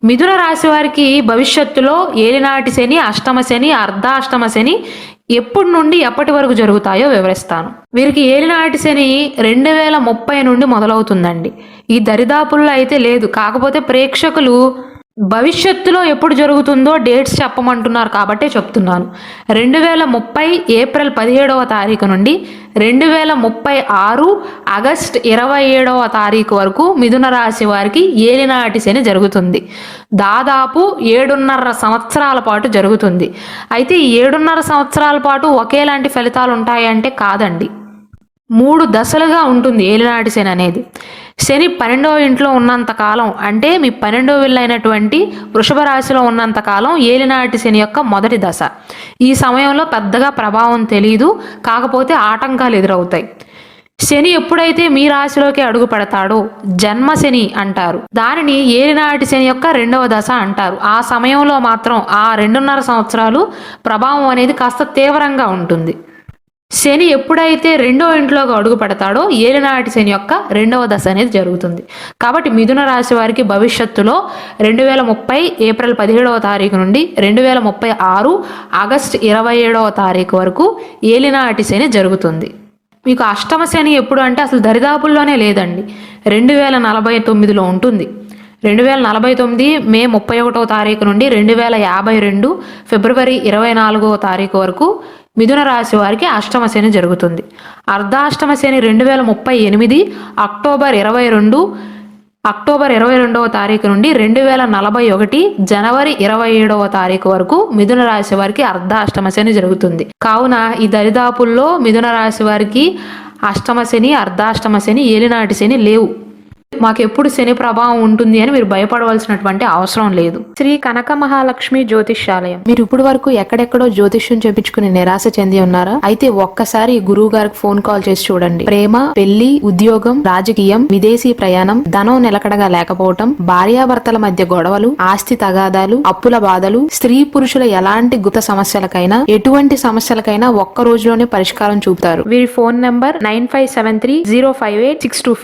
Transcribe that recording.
మిథున రాశి వారికి భవిష్యత్తులో ఏలినాటి శని, అష్టమ శని, అర్ధాష్టమ శని ఎప్పటి నుండి ఎప్పటి వరకు జరుగుతాయో వివరిస్తాను. వీరికి ఏలినాటి శని 2030 నుండి మొదలవుతుందండి. ఈ దరిదాపుల్లో అయితే లేదు. కాకపోతే ప్రేక్షకులు భవిష్యత్తులో ఎప్పుడు జరుగుతుందో డేట్స్ చెప్పమంటున్నారు కాబట్టే చెప్తున్నాను. 2030 ఏప్రిల్ 17వ తారీఖు నుండి 2036 ఆగస్ట్ 27వ తారీఖు వరకు మిథున రాశి వారికి ఏలినాటి శని జరుగుతుంది. దాదాపు 7.5 సంవత్సరాల పాటు జరుగుతుంది. అయితే ఈ 7.5 సంవత్సరాల పాటు ఒకేలాంటి ఫలితాలు ఉంటాయంటే కాదండి. 3 దశలుగా ఉంటుంది ఏలినాటి శని అనేది. శని 12వ ఇంట్లో ఉన్నంత కాలం, అంటే మీ 12వ ఇల్లు అయినటువంటి వృషభ రాశిలో ఉన్నంత కాలం ఏలినాటి శని యొక్క మొదటి దశ. ఈ సమయంలో పెద్దగా ప్రభావం తెలియదు, కాకపోతే ఆటంకాలు ఎదురవుతాయి. శని ఎప్పుడైతే మీ రాశిలోకి అడుగు పెడతాడో జన్మ శని అంటారు. దానిని ఏలినాటి శని యొక్క 2వ దశ అంటారు. ఆ సమయంలో మాత్రం ఆ 2.5 సంవత్సరాలు ప్రభావం అనేది కాస్త తీవ్రంగా ఉంటుంది. శని ఎప్పుడైతే 2వ ఇంట్లోకి అడుగు పెడతాడో ఏలినాటి శని యొక్క 2వ దశ అనేది జరుగుతుంది. కాబట్టి మిథున రాశి వారికి భవిష్యత్తులో 2030 ఏప్రిల్ 17వ తారీఖు నుండి 2036 ఆగస్ట్ 27వ తారీఖు వరకు ఏలినాటి శని జరుగుతుంది. మీకు అష్టమ శని ఎప్పుడు అంటే అసలు దరిదాపుల్లోనే లేదండి. 2049లో ఉంటుంది. 2049 మే 31వ తారీఖు నుండి 2052 ఫిబ్రవరి 24వ తారీఖు వరకు మిథున రాశి వారికి అష్టమ శని జరుగుతుంది. అర్ధాష్టమ శని 2038 అక్టోబర్ 22వ తారీఖు నుండి 2041 జనవరి 27వ తారీఖు వరకు మిథున రాశి వారికి అర్ధాష్టమ శని జరుగుతుంది. కావున ఈ దరిదాపుల్లో మిథున రాశి వారికి అష్టమ శని, అర్ధాష్టమ శని, ఏలినాటి శని లేవు. మాకు ఎప్పుడు శని ప్రభావం ఉంటుంది అని మీరు భయపడవలసినటువంటి అవసరం లేదు. శ్రీ కనక మహాలక్ష్మి జ్యోతిష్యాలయం. మీరు ఇప్పుడు వరకు ఎక్కడెక్కడో జ్యోతిష్యం చేపించుకుని నిరాశ చెంది ఉన్నారా? అయితే ఒక్కసారి గురువు గారికి ఫోన్ కాల్ చేసి చూడండి. ప్రేమ, పెళ్లి, ఉద్యోగం, రాజకీయం, విదేశీ ప్రయాణం, ధనం నిలకడగా లేకపోవటం, భార్యాభర్తల మధ్య గొడవలు, ఆస్తి తగాదాలు, అప్పుల బాధలు, స్త్రీ పురుషుల ఎలాంటి గుత సమస్యలకైనా, ఎటువంటి సమస్యలకైనా ఒక్క రోజులోనే పరిష్కారం చూపుతారు. వీరి ఫోన్ నంబర్ 9573058625.